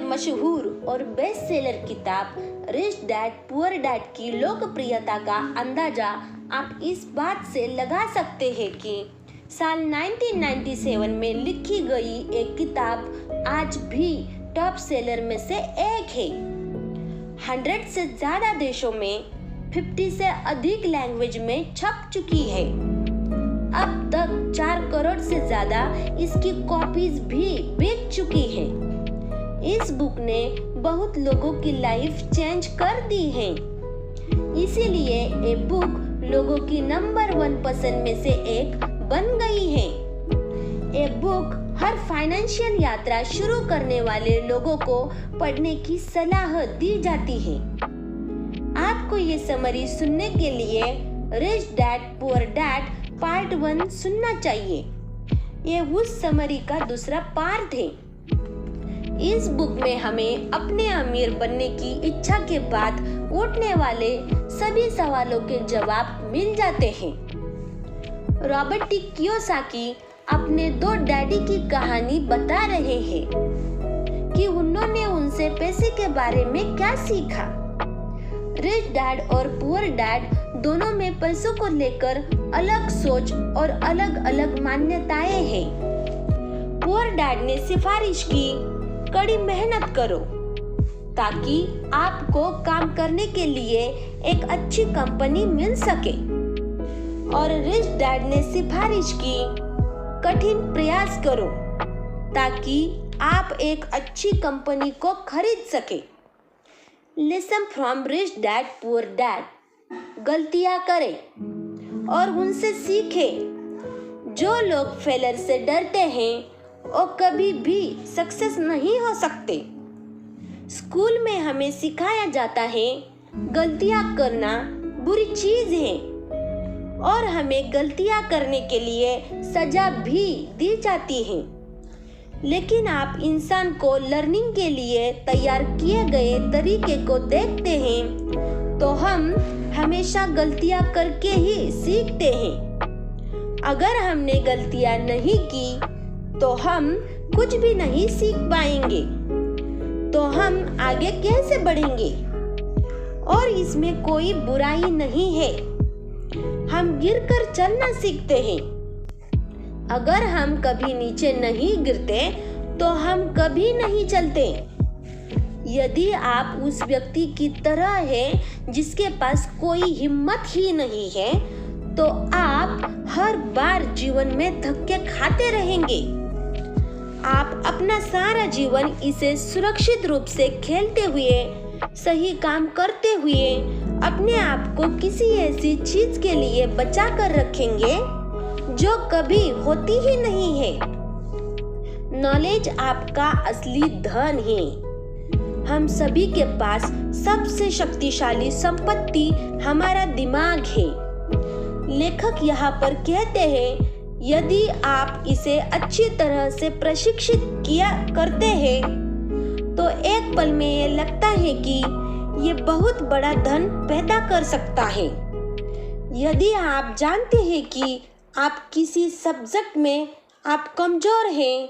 मशहूर और best seller किताब रिच डैड पुअर डैड की लोकप्रियता का अंदाजा आप इस बात से लगा सकते हैं कि साल 1997 में लिखी गई एक किताब आज भी टॉप सेलर में से एक है। 100 से ज़्यादा देशों में 50 से अधिक लैंग्वेज में छप चुकी है। अब तक 4 करोड़ से ज़्यादा इसकी कॉपीज भी बिक चुकी है। इस बुक ने बहुत लोगों की लाइफ चेंज कर दी है, इसीलिए ये बुक लोगों की नंबर 1 पसंद में से एक बन गई है। ये बुक हर फाइनेंशियल यात्रा शुरू करने वाले लोगों को पढ़ने की सलाह दी जाती है। आपको ये समरी सुनने के लिए rich dad poor dad part 1 सुनना चाहिए। ये उस समरी का दूसरा पार्ट है। इस बुक में हमें अपने अमीर बनने की इच्छा के बाद उठने वाले सभी सवालों के जवाब मिल जाते हैं। रॉबर्ट टी कियोसाकी अपने 2 डैडी की कहानी बता रहे हैं कि उन्होंने उनसे पैसे के बारे में क्या सीखा। रिच डैड और पुअर डैड दोनों में पैसों को लेकर अलग सोच और अलग अलग मान्यताएं हैं। पुअर डैड ने सिफारिश की, कड़ी मेहनत करो ताकि आपको काम करने के लिए एक अच्छी कंपनी मिल सके। और रिच डैड ने सिफारिश की, कठिन प्रयास करो ताकि आप एक अच्छी कंपनी को खरीद सके। Listen from rich dad poor dad. गलतियां करें और उनसे सीखें। जो लोग फेलियर से डरते हैं वो कभी भी सक्सेस नहीं हो सकते। स्कूल में हमें सिखाया जाता है गलतियां करना बुरी चीज है और हमें गलतियां करने के लिए सजा भी दी जाती है। लेकिन आप इंसान को लर्निंग के लिए तैयार किए गए तरीके को देखते हैं तो हम हमेशा गलतियां करके ही सीखते हैं। अगर हमने गलतियां नहीं की तो हम कुछ भी नहीं सीख पाएंगे, तो हम आगे कैसे बढ़ेंगे? और इसमें कोई बुराई नहीं है। हम गिरकर चलना सीखते हैं। अगर हम कभी नीचे नहीं गिरते तो हम कभी नहीं चलते। यदि आप उस व्यक्ति की तरह हैं जिसके पास कोई हिम्मत ही नहीं है, तो आप हर बार जीवन में धक्के खाते रहेंगे। आप अपना सारा जीवन इसे सुरक्षित रूप से खेलते हुए, सही काम करते हुए अपने आप को किसी ऐसी चीज के लिए बचा कर रखेंगे जो कभी होती ही नहीं है। नॉलेज आपका असली धन है। हम सभी के पास सबसे शक्तिशाली संपत्ति हमारा दिमाग है। लेखक यहाँ पर कहते हैं, यदि आप इसे अच्छी तरह से प्रशिक्षित किया करते हैं तो एक पल में ये लगता है कि ये बहुत बड़ा धन पैदा कर सकता है। यदि आप जानते हैं कि आप किसी सब्जेक्ट में आप कमजोर हैं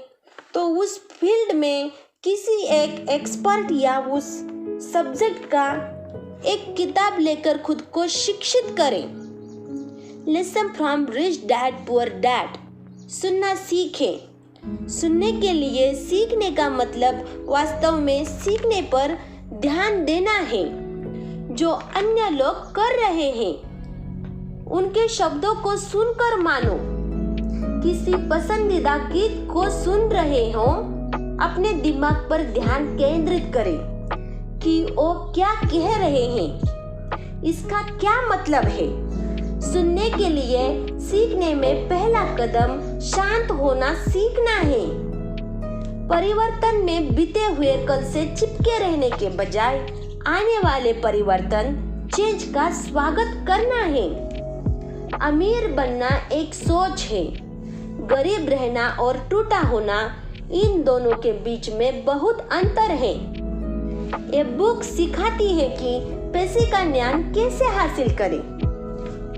तो उस फील्ड में किसी एक एक्सपर्ट या उस सब्जेक्ट का एक किताब लेकर खुद को शिक्षित करें। Listen from rich dad poor dad. सुनना सीखें। सुनने के लिए सीखने का मतलब वास्तव में सीखने पर ध्यान देना है जो अन्य लोग कर रहे हैं। उनके शब्दों को सुनकर मानो। किसी पसंदीदा गीत को सुन रहे हो, अपने दिमाग पर ध्यान केंद्रित करें कि वो क्या कह रहे हैं, इसका क्या मतलब है। सुनने के लिए सीखने में पहला कदम शांत होना सीखना है। परिवर्तन में बीते हुए कल से चिपके रहने के बजाय आने वाले परिवर्तन चेंज का स्वागत करना है। अमीर बनना एक सोच है। गरीब रहना और टूटा होना, इन दोनों के बीच में बहुत अंतर है। ये बुक सिखाती है कि पैसे का ज्ञान कैसे हासिल करें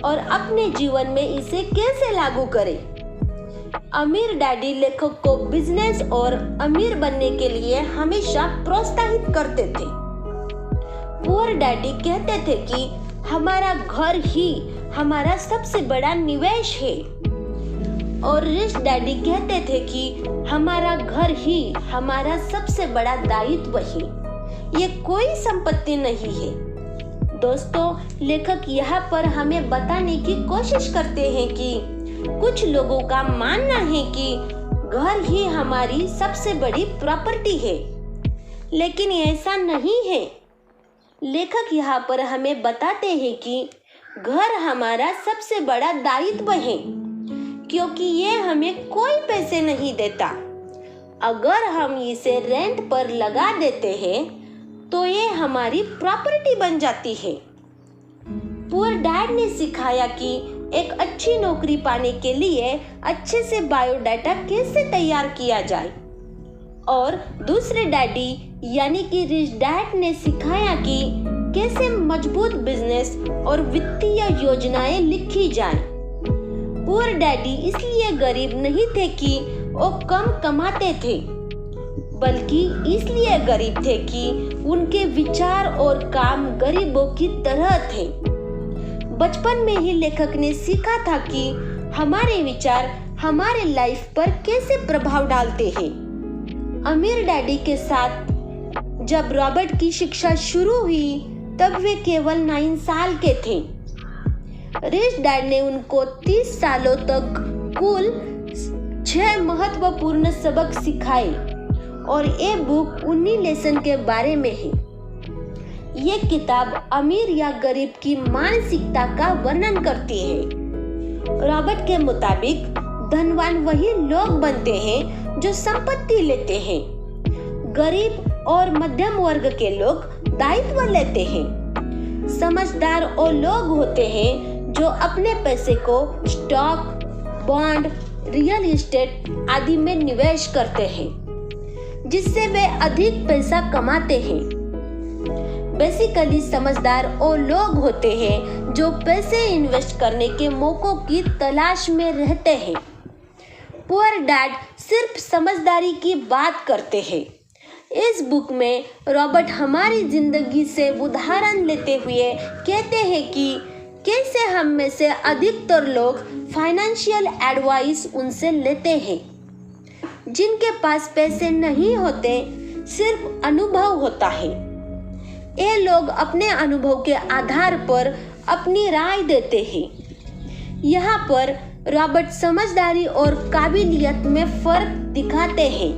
और अपने जीवन में इसे कैसे लागू करें। अमीर डैडी लेखक को बिजनेस और अमीर बनने के लिए हमेशा प्रोत्साहित करते थे। पुअर डैडी कहते थे कि हमारा घर ही हमारा सबसे बड़ा निवेश है, और रिच डैडी कहते थे कि हमारा घर ही हमारा सबसे बड़ा दायित्व है, ये कोई संपत्ति नहीं है। दोस्तों, लेखक यहाँ पर हमें बताने की कोशिश करते हैं कि कुछ लोगों का मानना है कि घर ही हमारी सबसे बड़ी प्रॉपर्टी है, लेकिन ऐसा नहीं है। लेखक यहाँ पर हमें बताते हैं कि घर हमारा सबसे बड़ा दायित्व है, क्योंकि ये हमें कोई पैसे नहीं देता। अगर हम इसे रेंट पर लगा देते हैं तो ये हमारी प्रॉपर्टी बन जाती है। पुअर डैड ने सिखाया कि एक अच्छी नौकरी पाने के लिए अच्छे से बायोडाटा कैसे तैयार किया जाए, और दूसरे डैडी यानी कि रिच डैड ने सिखाया कि कैसे मजबूत बिजनेस और वित्तीय योजनाएं लिखी जाएं। पुअर डैडी इसलिए गरीब नहीं थे कि वो कम कमाते थे, बल्कि इसलिए गरीब थे कि उनके विचार और काम गरीबों की तरह थे। बचपन में ही लेखक ने सीखा था कि हमारे विचार हमारे लाइफ पर कैसे प्रभाव डालते हैं। अमीर डैडी के साथ जब रॉबर्ट की शिक्षा शुरू हुई तब वे केवल 9 साल के थे। रिच डैड ने उनको 30 सालों तक कुल 6 महत्वपूर्ण सबक सिखाए, और ये बुक उन्हीं लेसन के बारे में है। ये किताब अमीर या गरीब की मानसिकता का वर्णन करती है। रॉबर्ट के मुताबिक धनवान वही लोग बनते हैं जो संपत्ति लेते हैं। गरीब और मध्यम वर्ग के लोग दायित्व लेते हैं। समझदार वो लोग होते हैं जो अपने पैसे को स्टॉक, बॉन्ड, रियल एस्टेट आदि में निवेश करते हैं, जिससे वे अधिक पैसा कमाते हैं। बेसिकली समझदार वो लोग होते हैं जो पैसे इन्वेस्ट करने के मौकों की तलाश में रहते हैं। पुअर डैड सिर्फ समझदारी की बात करते हैं। इस बुक में रॉबर्ट हमारी जिंदगी से उदाहरण लेते हुए कहते हैं कि कैसे हम में से अधिकतर लोग फाइनेंशियल एडवाइस उनसे लेते हैं। जिनके पास पैसे नहीं होते, सिर्फ अनुभव होता है। ये लोग अपने अनुभव के आधार पर अपनी राय देते हैं। यहाँ पर रॉबर्ट समझदारी और काबिलियत में फर्क दिखाते हैं।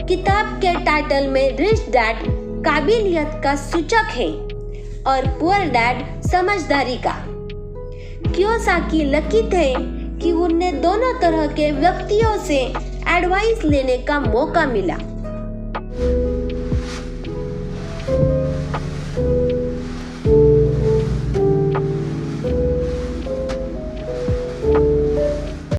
किताब के टाइटल में रिच डैड काबिलियत का सूचक है और पुअर डैड समझदारी का। कियोसाकी लकी थे कि उन्हें दोनों तरह के व्यक्तियों से एडवाइस लेने का मौका मिला।